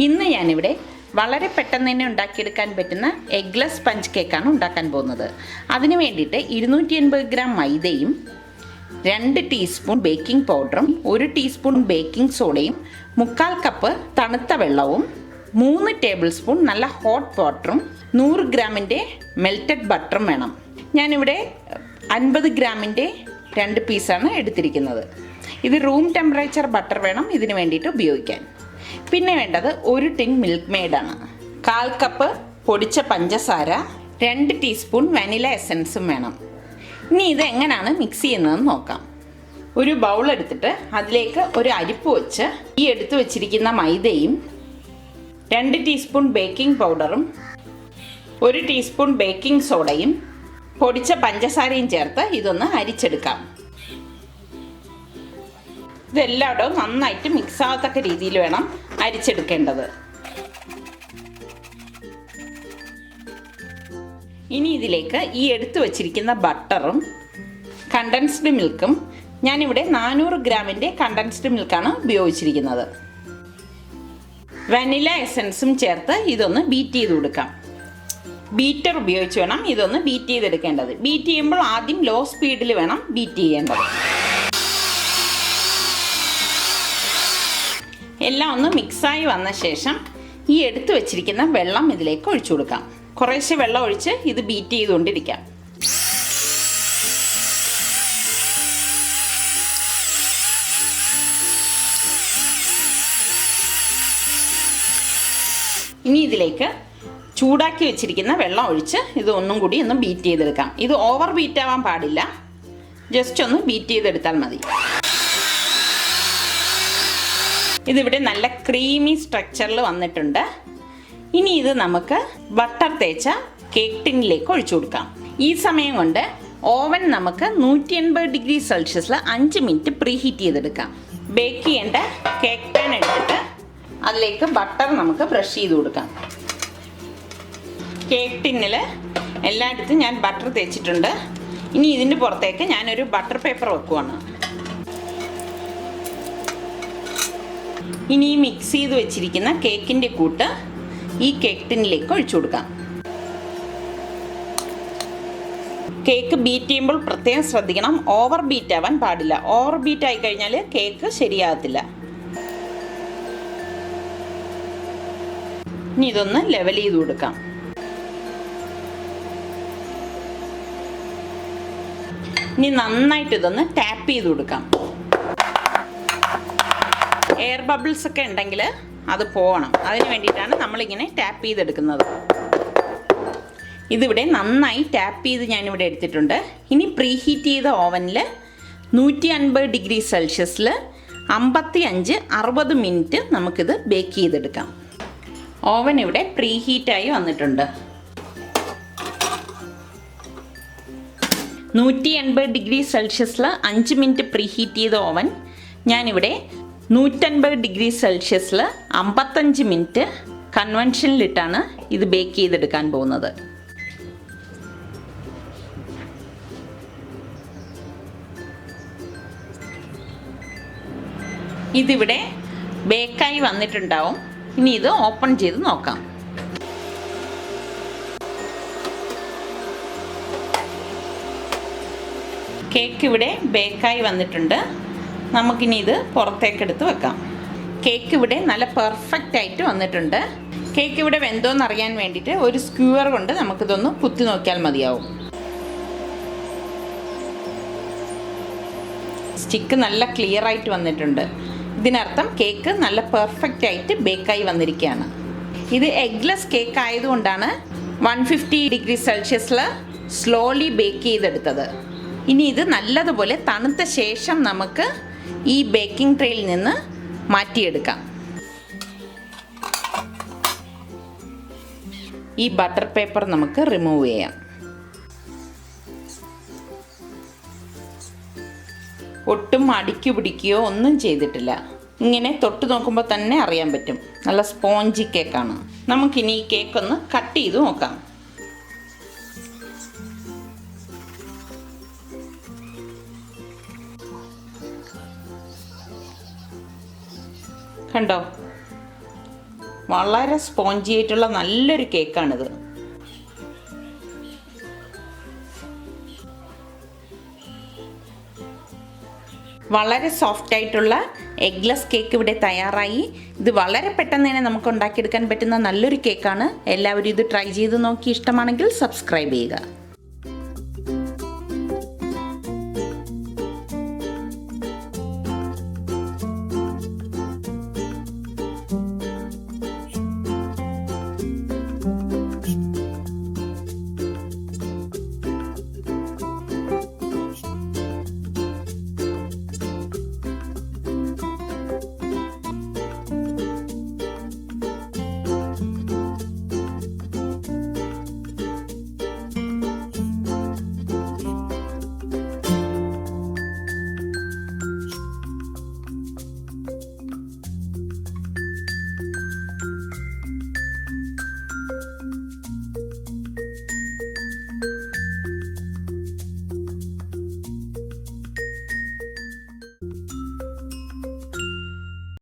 ഇന്ന് ഞാനിവിടെ വളരെ പെട്ടെന്ന് തന്നെ ഉണ്ടാക്കിയെടുക്കാൻ പറ്റുന്ന എഗ്ലെസ് സ്പഞ്ച് കേക്കാണ് ഉണ്ടാക്കാൻ പോകുന്നത്. അതിന് വേണ്ടിയിട്ട് 280 ഗ്രാം മൈദയും 2 ടീസ്പൂൺ ബേക്കിംഗ് പൗഡറും 1 ടീസ്പൂൺ ബേക്കിംഗ് സോഡയും 3/4 കപ്പ് തണുത്ത വെള്ളവും 3 ടേബിൾ സ്പൂൺ നല്ല ഹോട്ട് വാട്ടറും 100 ഗ്രാമിൻ്റെ മെൽറ്റഡ് ബട്ടറും വേണം. ഞാനിവിടെ 50 ഗ്രാമിൻ്റെ 2 പീസാണ് എടുത്തിരിക്കുന്നത്. ഇത് റൂം ടെമ്പറേച്ചർ ബട്ടർ വേണം ഇതിന് വേണ്ടിയിട്ട് ഉപയോഗിക്കാൻ. പിന്നെ വേണ്ടത് 1 ടിൻ മിൽക്ക് മെയ്ഡാണ്, 1/4 കപ്പ് പൊടിച്ച പഞ്ചസാര, 2 ടീസ്പൂൺ വാനില എസൻസും വേണം. ഇനി ഇത് എങ്ങനെയാണ് മിക്സ് ചെയ്യുന്നതെന്ന് നോക്കാം. ഒരു ബൗൾ എടുത്തിട്ട് അതിലേക്ക് ഒരു അരിപ്പ് വെച്ച് ഈ എടുത്തു വച്ചിരിക്കുന്ന മൈദയും 2 ടീസ്പൂൺ ബേക്കിംഗ് പൗഡറും 1 ടീസ്പൂൺ ബേക്കിംഗ് സോഡയും പൊടിച്ച പഞ്ചസാരയും ചേർത്ത് ഇതൊന്ന് അരിച്ചെടുക്കാം. ഇതെല്ലായിടവും നന്നായിട്ട് മിക്സ് ആകത്തക്ക രീതിയിൽ വേണം അരിച്ചെടുക്കേണ്ടത്. ഇനി ഇതിലേക്ക് ഈ എടുത്തു വച്ചിരിക്കുന്ന ബട്ടറും കണ്ടൻസ്ഡ് മിൽക്കും, ഞാനിവിടെ 400 ഗ്രാമിൻ്റെ കണ്ടൻസ്ഡ് മിൽക്കാണ് ഉപയോഗിച്ചിരിക്കുന്നത്, വാനില എസൻസും ചേർത്ത് ഇതൊന്ന് ബീറ്റ് ചെയ്ത് കൊടുക്കാം. ബീറ്റർ ഉപയോഗിച്ച് വേണം ഇതൊന്ന് ബീറ്റ് ചെയ്തെടുക്കേണ്ടത്. ബീറ്റ് ചെയ്യുമ്പോൾ ആദ്യം ലോ സ്പീഡിൽ വേണം ബീറ്റ് ചെയ്യേണ്ടത്. എല്ലാം ഒന്ന് മിക്സായി വന്ന ശേഷം ഈ എടുത്തു വച്ചിരിക്കുന്ന വെള്ളം ഇതിലേക്ക് ഒഴിച്ചു കൊടുക്കാം. കുറേശ്ശെ വെള്ളം ഒഴിച്ച് ഇത് ബീറ്റ് ചെയ്തുകൊണ്ടിരിക്കാം. ഇനി ഇതിലേക്ക് ചൂടാക്കി വെച്ചിരിക്കുന്ന വെള്ളം ഒഴിച്ച് ഇത് ഒന്നും കൂടി ഒന്ന് ബീറ്റ് ചെയ്തെടുക്കാം. ഇത് ഓവർ ബീറ്റ് ആവാൻ പാടില്ല, ജസ്റ്റ് ഒന്ന് ബീറ്റ് ചെയ്തെടുത്താൽ മതി. ഇതിവിടെ നല്ല ക്രീമി സ്ട്രക്ചറിൽ വന്നിട്ടുണ്ട്. ഇനി ഇത് നമുക്ക് ബട്ടർ തേച്ച കേക്ക് ടിന്നിലേക്ക് ഒഴിച്ചു കൊടുക്കാം. ഈ സമയം കൊണ്ട് ഓവൻ നമുക്ക് 180 ഡിഗ്രി സെൽഷ്യസിൽ 5 മിനിറ്റ് പ്രീ ഹീറ്റ് ചെയ്തെടുക്കാം. ബേക്ക് ചെയ്യേണ്ട കേക്ക് പാൻ എടുത്തിട്ട് അതിലേക്ക് ബട്ടർ നമുക്ക് ബ്രഷ് ചെയ്ത് കൊടുക്കാം. കേക്ക് ടിന്നിൽ എല്ലായിടത്തും ഞാൻ ബട്ടർ തേച്ചിട്ടുണ്ട്. ഇനി ഇതിൻ്റെ പുറത്തേക്ക് ഞാനൊരു ബട്ടർ പേപ്പർ വെക്കുവാണ്. ഇനി ഈ മിക്സ് ചെയ്ത് വെച്ചിരിക്കുന്ന കേക്കിൻ്റെ കൂട്ട് ഈ കേക്ക് ടിന്നിലേക്ക് ഒഴിച്ചു കൊടുക്കാം. കേക്ക് ബീറ്റ് ചെയ്യുമ്പോൾ പ്രത്യേകം ശ്രദ്ധിക്കണം, ഓവർ ബീറ്റ് ആവാൻ പാടില്ല. ഓവർ ബീറ്റ് ആയി കഴിഞ്ഞാൽ കേക്ക് ശരിയാകത്തില്ല. ഇനി ഇതൊന്ന് ലെവൽ ചെയ്ത് കൊടുക്കാം. ഇനി നന്നായിട്ട് ഇതൊന്ന് ടാപ്പ് ചെയ്ത് കൊടുക്കാം. എയർ ബബിൾസ് ഒക്കെ ഉണ്ടെങ്കിൽ അത് പോകണം, അതിന് വേണ്ടിയിട്ടാണ് നമ്മളിങ്ങനെ ടാപ്പ് ചെയ്തെടുക്കുന്നത്. ഇതിവിടെ നന്നായി ടാപ്പ് ചെയ്ത് ഞാനിവിടെ എടുത്തിട്ടുണ്ട്. ഇനി പ്രീ ഹീറ്റ് ചെയ്ത ഓവനിൽ 150 ഡിഗ്രി സെൽഷ്യസിൽ 55-60 മിനിറ്റ് നമുക്കിത് ബേക്ക് ചെയ്തെടുക്കാം. ഓവൻ ഇവിടെ പ്രീ ഹീറ്റായി വന്നിട്ടുണ്ട്. 180 ഡിഗ്രി സെൽഷ്യസിൽ 5 മിനിറ്റ് പ്രീ ഹീറ്റ് ചെയ്ത ഓവൻ ഞാനിവിടെ 150 ഡിഗ്രി സെൽഷ്യസിൽ 55 മിനിറ്റ് കൺവെൻഷനിലിട്ടാണ് ഇത് ബേക്ക് ചെയ്തെടുക്കാൻ പോകുന്നത്. ഇതിവിടെ ബേക്കായി വന്നിട്ടുണ്ടാവും. ഇനി ഇത് ഓപ്പൺ ചെയ്ത് നോക്കാം. കേക്ക് ഇവിടെ ബേക്കായി വന്നിട്ടുണ്ട്. നമുക്കിനി ഇത് പുറത്തേക്കെടുത്ത് വെക്കാം. കേക്ക് ഇവിടെ നല്ല പെർഫെക്റ്റ് ആയിട്ട് വന്നിട്ടുണ്ട്. കേക്ക് ഇവിടെ വെന്തോന്ന് അറിയാൻ വേണ്ടിയിട്ട് ഒരു സ്ക്യൂവർ കൊണ്ട് നമുക്കിതൊന്ന് കുത്തി നോക്കിയാൽ മതിയാവും. സ്റ്റിക്ക് നല്ല ക്ലിയർ ആയിട്ട് വന്നിട്ടുണ്ട്. ഇതിനർത്ഥം കേക്ക് നല്ല പെർഫെക്റ്റ് ആയിട്ട് ബേക്കായി വന്നിരിക്കുകയാണ്. ഇത് എഗ്ലെസ് കേക്ക് ആയതുകൊണ്ടാണ് 150 ഡിഗ്രി സെൽഷ്യസിൽ സ്ലോലി ബേക്ക് ചെയ്തെടുത്തത്. ഇനി ഇത് നല്ലതുപോലെ തണുത്ത ശേഷം നമുക്ക് ഈ ബേക്കിംഗ് ട്രേയിൽ നിന്ന് മാറ്റിയെടുക്കാം. ഈ ബട്ടർ പേപ്പർ നമുക്ക് റിമൂവ് ചെയ്യാം. ഒട്ടും അടിക്കു പിടിക്കുകയോ ഒന്നും ചെയ്തിട്ടില്ല. ഇങ്ങനെ തൊട്ട് നോക്കുമ്പോൾ തന്നെ അറിയാൻ പറ്റും, നല്ല സ്പോഞ്ചി കേക്കാണ്. നമുക്കിനി ഈ കേക്കൊന്ന് കട്ട് ചെയ്ത് നോക്കാം. കണ്ടോ, വളരെ സ്പോഞ്ചി ആയിട്ടുള്ള നല്ലൊരു കേക്കാണിത്. വളരെ സോഫ്റ്റ് ആയിട്ടുള്ള എഗ്ലെസ് കേക്ക് ഇവിടെ തയ്യാറായി. ഇത് വളരെ പെട്ടെന്ന് തന്നെ നമുക്ക് ഉണ്ടാക്കിയെടുക്കാൻ പറ്റുന്ന നല്ലൊരു കേക്കാണ്. എല്ലാവരും ഇത് ട്രൈ ചെയ്ത് നോക്കി ഇഷ്ടമാണെങ്കിൽ സബ്സ്ക്രൈബ് ചെയ്യുക.